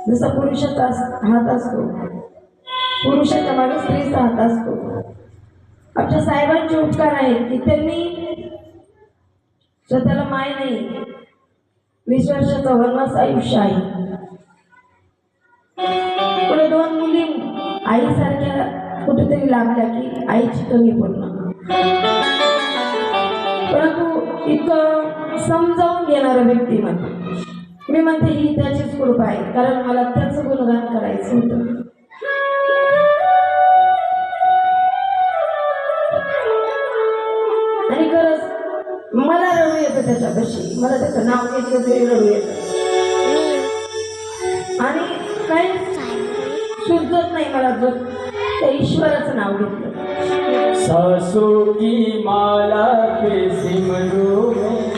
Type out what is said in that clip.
जसा पुरुषाचा हात असतो, पुरुषाच्या मागे स्त्रीचा हात असतो. आमच्या साहेबांचे उपकार आहेत की त्यांनी स्वतःला माय नाही, 20 वर्षाचा वनवास आयुष्य आहे. पुढे 2 मुली आईसारख्या कुठेतरी लागल्या की आईची कमी पडणं. परंतु इतकं समजावून घेणारं व्यक्तिमत्व, मी म्हणते ही त्याचीच कृपा आहे, कारण मला त्याचं गुणगान करायचं होतं. आणि खरंच मला रडू येतं त्याच्यापाशी, मला त्याचं नाव घेतलं तरी रडू येतं आणि काही सुचत नाही मला जो त्या ईश्वराचं नाव घेतलं. सासू की माला के सिमरू में